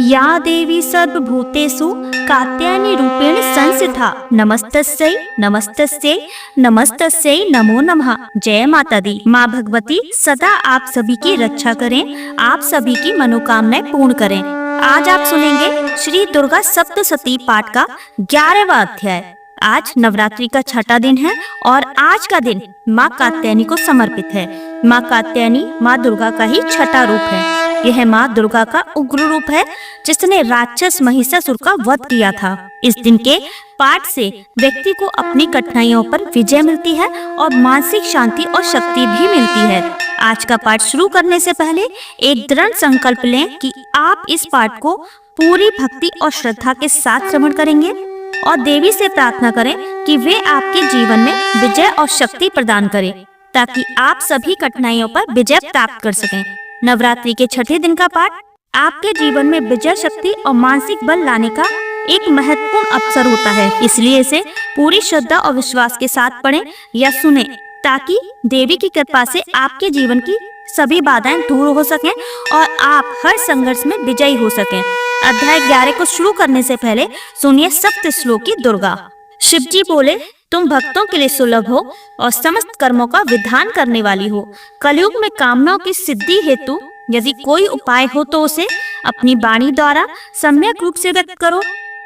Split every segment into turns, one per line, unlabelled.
या देवी सर्वभूतेषु कात्यायनी रूपेण संस्थिता नमस्तस्यै नमस्तस्यै नमस्तस्यै नमो नमः। जय माता दी। माँ भगवती सदा आप सभी की रक्षा करें, आप सभी की मनोकामनाएं पूर्ण करें। आज आप सुनेंगे श्री दुर्गा सप्तशती पाठ का 11वां अध्याय। आज नवरात्रि का छठा दिन है और आज का दिन माँ कात्यायनी को समर्पित है। माँ कात्यायनी माँ दुर्गा का ही छठा रूप है। यह माँ दुर्गा का उग्र रूप है जिसने राक्षस महिषासुर का वध किया था। इस दिन के पाठ से व्यक्ति को अपनी कठिनाइयों पर विजय मिलती है और मानसिक शांति और शक्ति भी मिलती है। आज का पाठ शुरू करने से पहले एक दृढ़ संकल्प लें कि आप इस पाठ को पूरी भक्ति और श्रद्धा के साथ श्रवण करेंगे और देवी से प्रार्थना करें कि वे आपके जीवन में विजय और शक्ति प्रदान करें ताकि आप सभी कठिनाइयों पर विजय प्राप्त कर सकें। नवरात्रि के छठे दिन का पाठ आपके जीवन में विजय शक्ति और मानसिक बल लाने का एक महत्वपूर्ण अवसर होता है, इसलिए इसे पूरी श्रद्धा और विश्वास के साथ पढ़ें या सुनें ताकि देवी की कृपा से आपके जीवन की सभी बाधाएं दूर हो सकें और आप हर संघर्ष में विजयी हो सकें। अध्याय 11 को शुरू करने से पहले सुनिए सप्त श्लोकी दुर्गा। शिव जी बोले, तुम भक्तों के लिए सुलभ हो और समस्त कर्मों का विधान करने वाली हो। कलयुग में कामनाओं की सिद्धि हेतु यदि कोई उपाय हो तो उसे अपनी वाणी द्वारा सम्यक रूप से व्यक्त करो।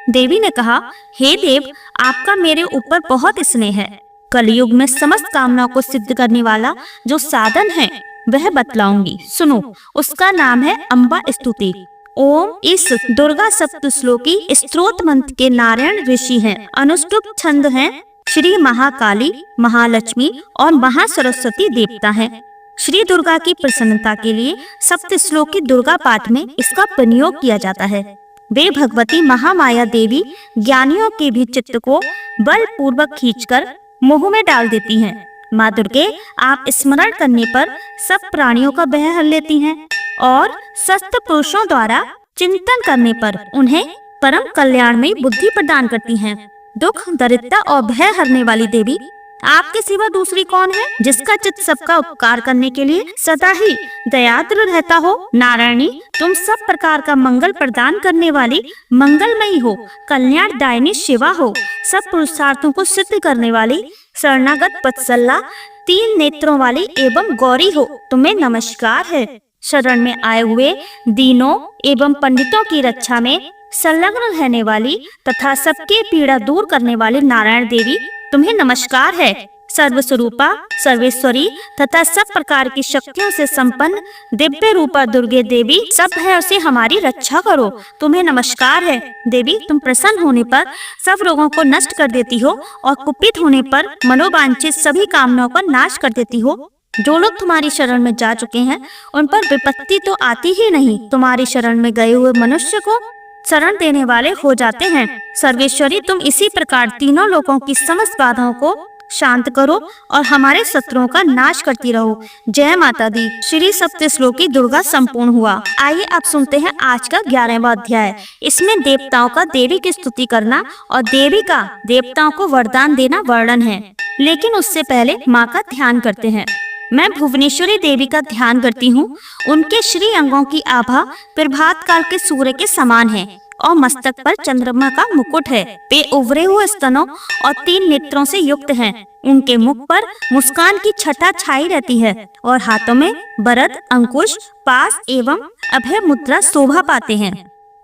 देवी ने कहा, हे देव, आपका मेरे ऊपर बहुत स्नेह है। कलयुग में समस्त कामनाओं को सिद्ध करने वाला जो साधन है वह बतलाऊंगी, सुनो। उसका नाम है अम्बा स्तुति। ओम इस दुर्गा सप्तश्लोकी स्तोत्र मंत्र के नारायण ऋषि हैं। अनुष्टुप छंद हैं श्री महाकाली, महालक्ष्मी और महासरस्वती देवता हैं। श्री दुर्गा की प्रसन्नता के लिए सप्तश्लोकी दुर्गा पाठ में इसका प्रयोग किया जाता है। वे भगवती महामाया देवी ज्ञानियों के भी चित्त को बलपूर्वक खींचकर मोह में डाल देती हैं। माँ दुर्गे आप स्मरण करने पर सब प्राणियों का भय हर लेती हैं और सस्त पुरुषों द्वारा चिंतन करने पर उन्हें परम कल्याण में बुद्धि प्रदान करती हैं। दुख, दरिद्रता और भय हरने वाली देवी आपके सिवा दूसरी कौन है जिसका चित्त सबका उपकार करने के लिए सदा ही दयाद्र रहता हो। नारायणी, तुम सब प्रकार का मंगल प्रदान करने वाली मंगलमयी हो, कल्याणदायिनी शिवा हो, सब पुरुषार्थों को सिद्ध करने वाली शरणागत वत्सला, 3 नेत्रों वाली एवं गौरी हो। तुम्हें नमस्कार है। शरण में आए हुए दीनों एवं पंडितों की रक्षा में संलग्न रहने वाली तथा सबके पीड़ा दूर करने वाली नारायण देवी, तुम्हें नमस्कार है। सर्वस्वरूपा, सर्वेश्वरी तथा सब प्रकार की शक्तियों से संपन्न दिव्य रूपा दुर्गे देवी, सब भय से हमारी रक्षा करो। तुम्हें नमस्कार है। देवी, तुम प्रसन्न होने पर सब रोगों को नष्ट कर देती हो और कुपित होने पर मनोवांछित सभी कामनाओं का नाश कर देती हो। जो लोग तुम्हारी शरण में जा चुके हैं उन पर विपत्ति तो आती ही नहीं, तुम्हारी शरण में गए हुए मनुष्य को शरण देने वाले हो जाते हैं। सर्वेश्वरी, तुम इसी प्रकार तीनों लोगों की समस्त बाधाओं को शांत करो और हमारे शत्रुओं का नाश करती रहो। जय माता दी। श्री सप्तश्लोकी दुर्गा संपूर्ण हुआ। आइए आप सुनते हैं आज का 11वां अध्याय। इसमें देवताओं का देवी की स्तुति करना और देवी का देवताओं को वरदान देना वर्णन है, लेकिन उससे पहले माँ का ध्यान करते हैं। मैं भुवनेश्वरी देवी का ध्यान करती हूँ। उनके श्री अंगों की आभा प्रभात काल के सूर्य के समान है और मस्तक पर चंद्रमा का मुकुट है। वे उभरे हुए स्तनों और 3 नेत्रों से युक्त हैं। उनके मुख पर मुस्कान की छटा छाई रहती है और हाथों में वरद, अंकुश, पास एवं अभय मुद्रा शोभा पाते हैं।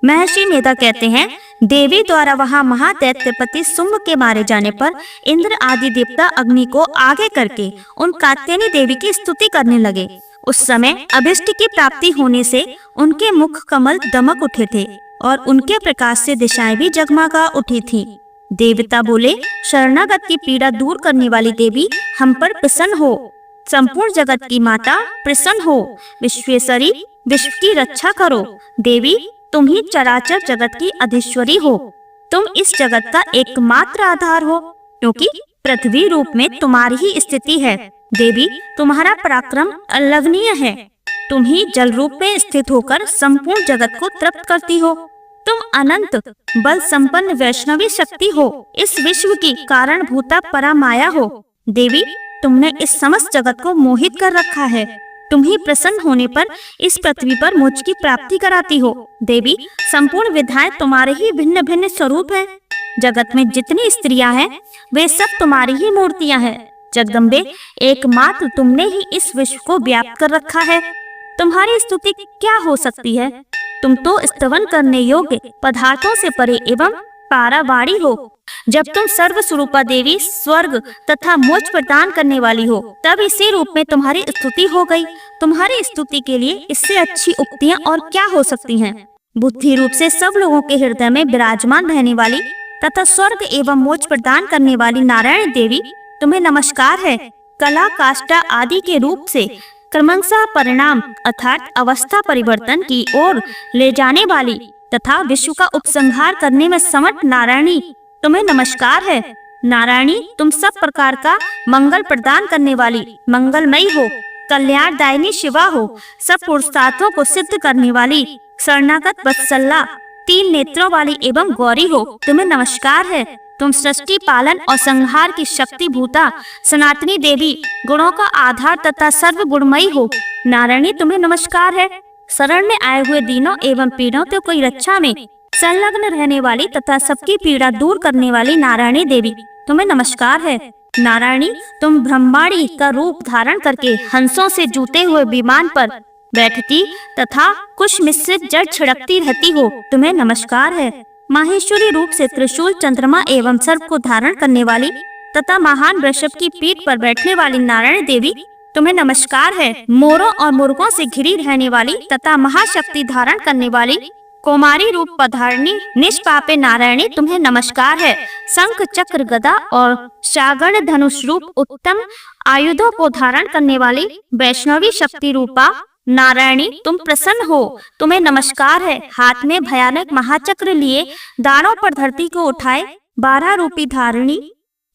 महर्षि मेधा कहते हैं, देवी द्वारा वहां महादैत्यपति शुंभ के मारे जाने पर इंद्र आदि देवता अग्नि को आगे करके उन कात्यायनी देवी की स्तुति करने लगे। उस समय अभिष्ट की प्राप्ति होने से उनके मुख कमल दमक उठे थे और उनके प्रकाश से दिशाएं भी जगमगा उठी थी। देवता बोले, शरणागत की पीड़ा दूर करने वाली देवी, हम पर प्रसन्न हो। संपूर्ण जगत की माता, प्रसन्न हो। विश्वेश्वरी, विश्व की रक्षा करो। देवी, तुम ही चराचर जगत की अधीश्वरी हो। तुम इस जगत का एकमात्र आधार हो, क्योंकि पृथ्वी रूप में तुम्हारी ही स्थिति है। देवी, तुम्हारा पराक्रम अल्लघनीय है। तुम ही जल रूप में स्थित होकर संपूर्ण जगत को तृप्त करती हो। तुम अनंत बल संपन्न वैष्णवी शक्ति हो। इस विश्व की कारण भूता परामाया हो। देवी, तुमने इस समस्त जगत को मोहित कर रखा है। तुम्ही प्रसन्न होने पर इस पृथ्वी पर मुझ की प्राप्ति कराती हो। देवी, संपूर्ण विधाएं तुम्हारे ही भिन्न भिन्न स्वरूप हैं। जगत में जितनी स्त्रियां हैं वे सब तुम्हारी ही मूर्तियां हैं। जगदम्बे, एकमात्र तुमने ही इस विश्व को व्याप्त कर रखा है। तुम्हारी स्तुति क्या हो सकती है? तुम तो स्तवन करने योग्य पदार्थों से परे एवं पारावाणी हो। जब तुम सर्व स्वरूपा देवी स्वर्ग तथा मोक्ष प्रदान करने वाली हो, तब इसी रूप में तुम्हारी स्तुति हो गई। तुम्हारी स्तुति के लिए इससे अच्छी उक्तियां और क्या हो सकती हैं? बुद्धि रूप से सब लोगों के हृदय में विराजमान रहने वाली तथा स्वर्ग एवं मोक्ष प्रदान करने वाली नारायण देवी, तुम्हें नमस्कार है। कला, काष्ठा आदि के रूप से क्रमशः परिणाम अर्थात अवस्था परिवर्तन की ओर ले जाने वाली तथा विश्व का उपसंहार करने में समर्थ नारायणी, तुम्हें नमस्कार है। नारायणी, तुम सब प्रकार का मंगल प्रदान करने वाली मंगलमयी हो, कल्याणदायिनी शिवा हो, सब पुरुषार्थों को सिद्ध करने वाली शरणागत वत्सला, 3 नेत्रों वाली एवं गौरी हो, तुम्हें नमस्कार है। तुम सृष्टि, पालन और संहार की शक्ति भूता सनातनी देवी, गुणों का आधार तथा सर्व गुणमयी हो। नारायणी, तुम्हें नमस्कार है। शरण में आए हुए दीनों एवं पीड़ितों की रक्षा में संलग्न रहने वाली तथा सबकी पीड़ा दूर करने वाली नारायणी देवी, तुम्हें नमस्कार है। नारायणी, तुम ब्रह्माणी का रूप धारण करके हंसों से जूते हुए विमान पर बैठती तथा कुछ मिश्रित जड़ छिड़कती रहती हो, तुम्हें नमस्कार है। माहेश्वरी रूप से त्रिशूल, चंद्रमा एवं सर्प को धारण करने वाली तथा महान वृषभ की पीठ पर बैठने वाली नारायण देवी, तुम्हें नमस्कार है। मोरों और मुर्गों से घिरी रहने वाली तथा महाशक्ति धारण करने वाली कुमारी रूप पधारणी निष्पापे नारायणी, तुम्हें नमस्कार है। शंख, चक्र, गदा और सागण धनुष रूप उत्तम आयुधों को धारण करने वाली वैष्णवी शक्ति रूपा नारायणी, तुम प्रसन्न हो, तुम्हें नमस्कार है। हाथ में भयानक महाचक्र लिए दानों पर धरती को उठाए 12 रूपी धारिणी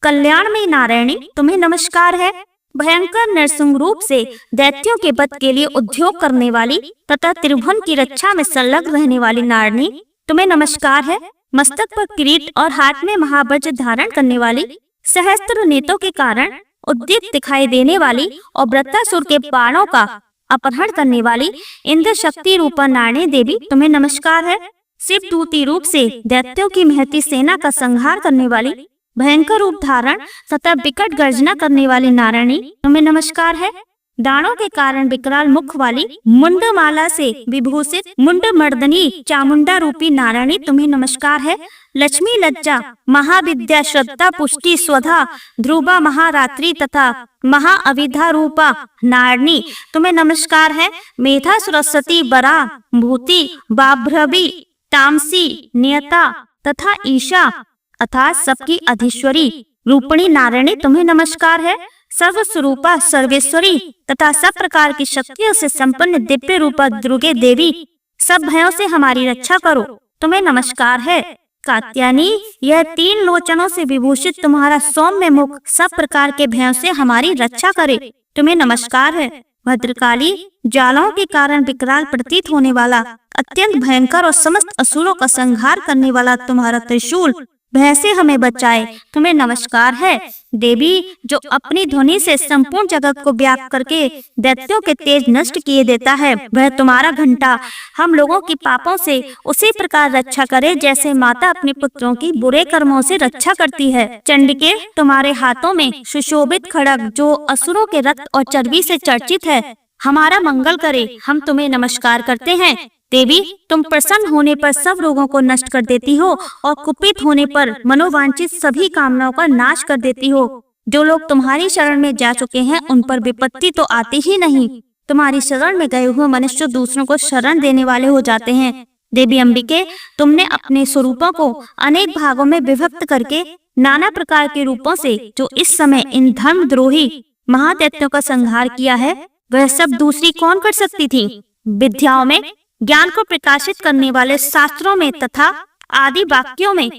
कल्याण में नारायणी, तुम्हें नमस्कार है। भयंकर नरसिंह रूप से दैत्यों के वध के लिए उद्योग करने वाली तथा त्रिभुवन की रक्षा में संलग्न रहने वाली नारायणी, तुम्हें नमस्कार है। मस्तक पर किरीट और हाथ में महावज्र धारण करने वाली, सहस्त्र नेत्रों के कारण उद्दीप्त दिखाई देने वाली और वृत्रासुर के बाणों का अपहरण करने वाली इंद्र शक्ति रूपा नारायणी देवी, तुम्हें नमस्कार है। शिवदूती रूप से दैत्यों की महती सेना का संहार करने वाली, भयंकर रूप धारण तथा विकट गर्जना करने वाली नारायणी, तुम्हें नमस्कार है। दानों के कारण विकराल मुख वाली, मुंडमाला से विभूषित मुंडमर्दनी चामुंडा रूपी नारायणी, तुम्हें नमस्कार है। लक्ष्मी, लज्जा, महाविद्या, श्रद्धा, पुष्टि, स्वधा, ध्रुवा, महारात्रि तथा महाअविधा रूपा नारायणी, तुम्हें नमस्कार है। मेधा, सरस्वती, बरा, भूति, बाभ्रवी, तामसी, नियता तथा ईशा अर्थात सबकी अधीश्वरी रूपणी नारायणी, तुम्हें नमस्कार है। सर्वस्वरूपा, सर्वेश्वरी तथा सब प्रकार की शक्तियों से संपन्न दिव्य रूपा दुर्गे देवी, सब भयों से हमारी रक्षा करो, तुम्हें नमस्कार है। कात्यायनी, यह 3 लोचनों से विभूषित तुम्हारा सौम्य मुख सब प्रकार के भयों से हमारी रक्षा करे, तुम्हें नमस्कार है। भद्रकाली, जालों के कारण विकराल प्रतीत होने वाला, अत्यंत भयंकर और समस्त असुरों का संहार करने वाला तुम्हारा त्रिशूल भय से हमें बचाए, तुम्हें नमस्कार है। देवी, जो अपनी ध्वनि से संपूर्ण जगत को व्याप्त करके दैत्यों के तेज नष्ट किए देता है, वह तुम्हारा घंटा हम लोगों की पापों से उसी प्रकार रक्षा करे जैसे माता अपने पुत्रों की बुरे कर्मों से रक्षा करती है। चंडिके, तुम्हारे हाथों में सुशोभित खड्ग जो असुरों के रक्त और चर्बी से चर्चित है, हमारा मंगल करे, हम तुम्हें नमस्कार करते हैं। देवी, तुम प्रसन्न होने पर सब रोगों को नष्ट कर देती हो और कुपित होने पर मनोवांछित सभी कामनाओं का नाश कर देती हो। जो लोग तुम्हारी शरण में जा चुके हैं उन पर विपत्ति तो आती ही नहीं। तुम्हारी शरण में गए हुए मनुष्य दूसरों को शरण देने वाले हो जाते हैं। देवी अंबिके, तुमने अपने स्वरूपों को अनेक भागों में विभक्त करके नाना प्रकार के रूपों से जो इस समय इन धर्मद्रोही महादैत्यों का संहार किया है, वह सब दूसरी कौन कर सकती थी। विद्याओं में, ज्ञान को प्रकाशित करने वाले शास्त्रों में तथा आदि वाक्यों में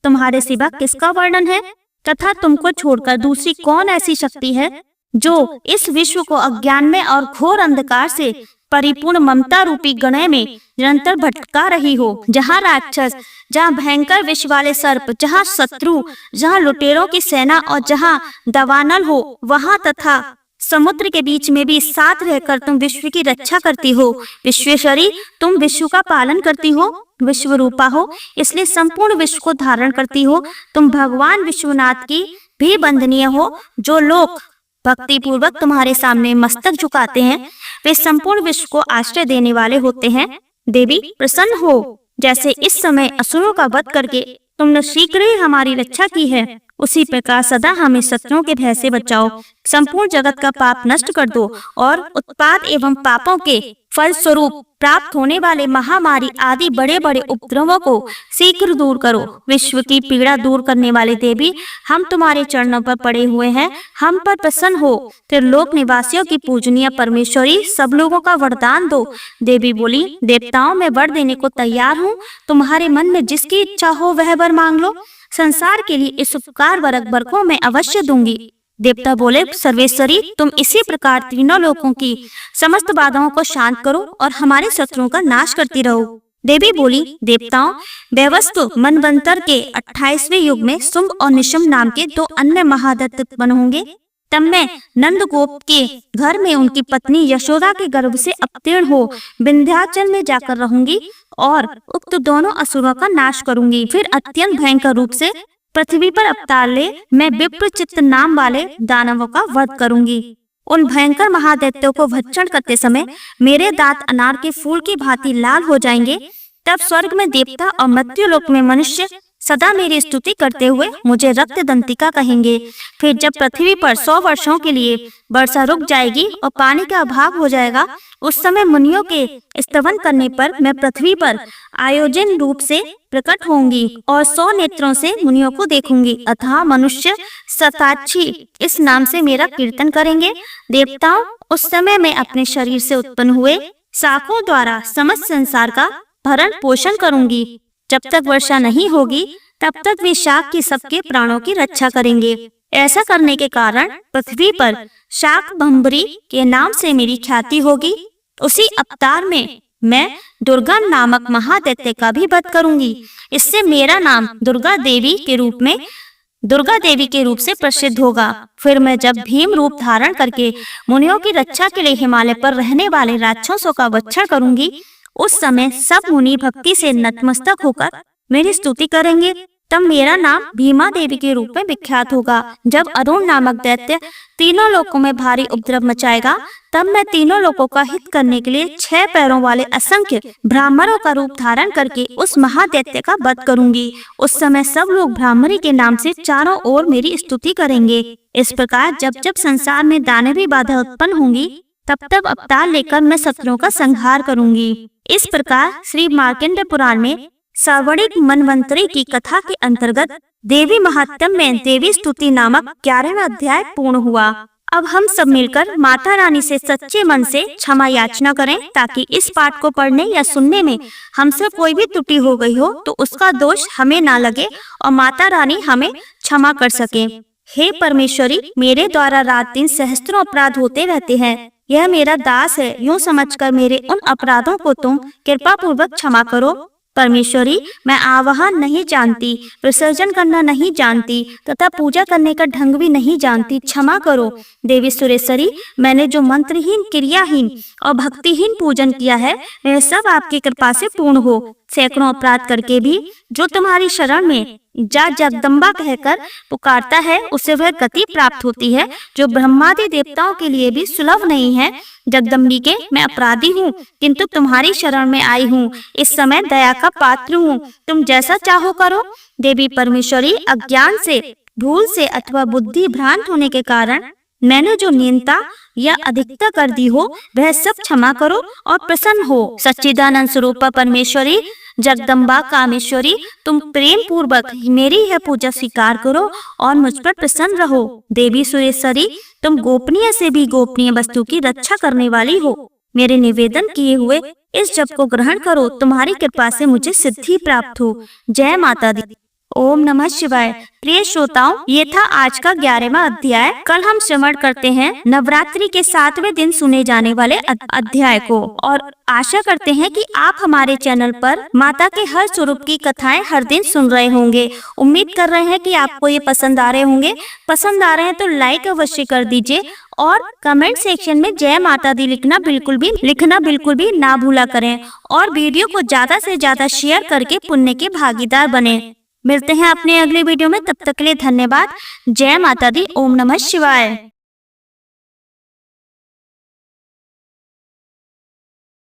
तुम्हारे सिवा किसका वर्णन है तथा तुमको छोड़कर दूसरी कौन ऐसी शक्ति है जो इस विश्व को अज्ञान में और घोर अंधकार से परिपूर्ण ममता रूपी गणय में निरंतर भटका रही हो। जहाँ राक्षस, जहाँ भयंकर विष वाले सर्प, जहाँ शत्रु, जहाँ लुटेरों की सेना और जहाँ दवानल हो, वहाँ तथा समुद्र के बीच में भी साथ रहकर तुम विश्व की रक्षा करती हो। विश्वेश्वरी, तुम विश्व का पालन करती हो, विश्व रूपा हो, इसलिए संपूर्ण विश्व को धारण करती हो। तुम भगवान विश्वनाथ की भी वंदनीय हो। जो लोग भक्ति पूर्वक तुम्हारे सामने मस्तक झुकाते हैं वे संपूर्ण विश्व को आश्रय देने वाले होते हैं। देवी, प्रसन्न हो। जैसे इस समय असुरों का वध करके तुमने शीघ्र ही हमारी रक्षा की है, उसी प्रकार सदा हमें शत्रुओं के भय से बचाओ। संपूर्ण जगत का पाप नष्ट कर दो और उत्पात एवं पापों के फल स्वरूप प्राप्त होने वाले महामारी आदि बड़े बड़े उपद्रवों को शीघ्र दूर करो। विश्व की पीड़ा दूर करने वाले देवी, हम तुम्हारे चरणों पर पड़े हुए हैं, हम पर प्रसन्न हो। त्रिलोक निवासियों की पूजनीय परमेश्वरी, सब लोगों का वरदान दो। देवी बोली, देवताओं, मैं वर देने को तैयार हूँ। तुम्हारे मन में जिसकी इच्छा हो वह वर मांग लो। संसार के लिए इस उपकार वर को मैं अवश्य दूंगी। देवता बोले, सर्वेश्वरी, तुम इसी प्रकार तीनों लोकों की समस्त बाधाओं को शांत करो और हमारे शत्रुओं का नाश करती रहो। देवी बोली, देवताओं, वैवस्वत मनवंतर के 28वें युग में शुंभ और निशुंभ नाम के दो अन्य महादैत्य उत्पन्न होंगे। तब मैं नंद गोप के घर में उनकी पत्नी यशोदा के गर्भ से अवतीर्ण हो विंध्याचल में जाकर रहूंगी और उक्त दोनों असुरों का नाश करूंगी। फिर अत्यंत भयंकर रूप से पृथ्वी पर अवतार ले मैं विप्रचित्त नाम वाले दानवों का वध करूंगी। उन भयंकर महादैत्यों को भक्षण करते समय मेरे दांत अनार के फूल की भांति लाल हो जाएंगे। तब स्वर्ग में देवता और मर्त्युलोक में मनुष्य सदा मेरी स्तुति करते हुए मुझे रक्त दंतिका कहेंगे। फिर जब पृथ्वी पर 100 वर्षों के लिए वर्षा रुक जाएगी और पानी का अभाव हो जाएगा, उस समय मुनियों के स्तवन करने पर मैं पृथ्वी पर आयोजन रूप से प्रकट होंगी और 100 नेत्रों से मुनियों को देखूंगी। अतः मनुष्य शताक्षी इस नाम से मेरा कीर्तन करेंगे। देवताओं, उस समय मैं अपने शरीर से उत्पन्न हुए शाखों द्वारा समस्त संसार का भरण पोषण करूंगी। जब तक वर्षा नहीं होगी तब तक वे शाक की सबके प्राणों की रक्षा करेंगे। ऐसा करने के कारण पृथ्वी पर शाक भंबरी के नाम से मेरी ख्याति होगी। उसी अवतार में मैं दुर्गा नामक महादैत्य का भी वध करूंगी। इससे मेरा नाम दुर्गा देवी के रूप से प्रसिद्ध होगा। फिर मैं जब भीम रूप धारण करके मुनियों की रक्षा के लिए हिमालय पर रहने वाले राक्षसों का भक्षण करूंगी, उस समय सब मुनि भक्ति से नतमस्तक होकर मेरी स्तुति करेंगे। तब मेरा नाम भीमा देवी के रूप में विख्यात होगा। जब अरुण नामक दैत्य तीनों लोकों में भारी उपद्रव मचाएगा, तब मैं तीनों लोकों का हित करने के लिए 6 पैरों वाले असंख्य ब्राह्मणों का रूप धारण करके उस महादैत्य का वध करूंगी। उस समय सब लोग ब्राह्मणी के नाम से चारों ओर मेरी स्तुति करेंगे। इस प्रकार जब जब संसार में दानवी बाधा उत्पन्न होंगी, तब तब अवतार लेकर मैं शत्रुओं का संहार करूंगी। इस प्रकार श्री मार्कंडेय पुराण में सावर्णिक मनवंतरी की कथा के अंतर्गत देवी महात्म्य में देवी स्तुति नामक 11वां अध्याय पूर्ण हुआ। अब हम सब मिलकर माता रानी से सच्चे मन से क्षमा याचना करें, ताकि इस पाठ को पढ़ने या सुनने में हमसे कोई भी त्रुटि हो गई हो तो उसका दोष हमें ना लगे और माता रानी हमें क्षमा कर सके। हे परमेश्वरी, मेरे द्वारा रात दिन सहस्त्रों अपराध होते रहते हैं। यह मेरा दास है, यूं समझकर मेरे उन अपराधों को तुम कृपा पूर्वक क्षमा करो। परमेश्वरी, मैं आवाहन नहीं जानती, विसर्जन करना नहीं जानती तथा पूजा करने का ढंग भी नहीं जानती, क्षमा करो। देवी सुरेश्वरी, मैंने जो मंत्रहीन, क्रियाहीन और भक्तिहीन पूजन किया है वह सब आपकी कृपा से पूर्ण हो। सैकड़ों अपराध करके भी जो तुम्हारी शरण में जा जगदम्बा कहकर पुकारता है उसे वह गति प्राप्त होती है जो ब्रह्मादि देवताओं के लिए भी सुलभ नहीं है। जगदम्बिके, मैं अपराधी हूँ किंतु तुम्हारी शरण में आई हूँ। इस समय दया का पात्र हूँ, तुम जैसा चाहो करो। देवी परमेश्वरी, अज्ञान से, भूल से अथवा बुद्धि भ्रांत होने के कारण मैंने जो न्यूनता या अधिकता कर दी हो वह सब क्षमा करो और प्रसन्न हो। सच्चिदानंद स्वरूपा परमेश्वरी, जगदम्बा कामेश्वरी, तुम प्रेम पूर्वक मेरी यह पूजा स्वीकार करो और मुझ पर प्रसन्न रहो। देवी सुरेश्वरी, तुम गोपनीय से भी गोपनीय वस्तु की रक्षा करने वाली हो। मेरे निवेदन किए हुए इस जप को ग्रहण करो, तुम्हारी कृपा से मुझे सिद्धि प्राप्त हो। जय माता दी। ओम नमः शिवाय। प्रिय श्रोताओं, ये था आज का 11वां अध्याय। कल हम श्रवण करते हैं नवरात्रि के 7वें दिन सुने जाने वाले अध्याय को, और आशा करते हैं कि आप हमारे चैनल पर माता के हर स्वरूप की कथाएं हर दिन सुन रहे होंगे। उम्मीद कर रहे हैं कि आपको ये पसंद आ रहे होंगे। पसंद आ रहे हैं तो लाइक अवश्य कर दीजिए और कमेंट सेक्शन में जय माता दी लिखना बिल्कुल भी ना भूला करें, और वीडियो को ज्यादा से ज्यादा शेयर करके पुण्य के भागीदार बने। मिलते हैं अपने अगले वीडियो में, तब तक के लिए धन्यवाद। जय माता दी। ओम नमः शिवाय।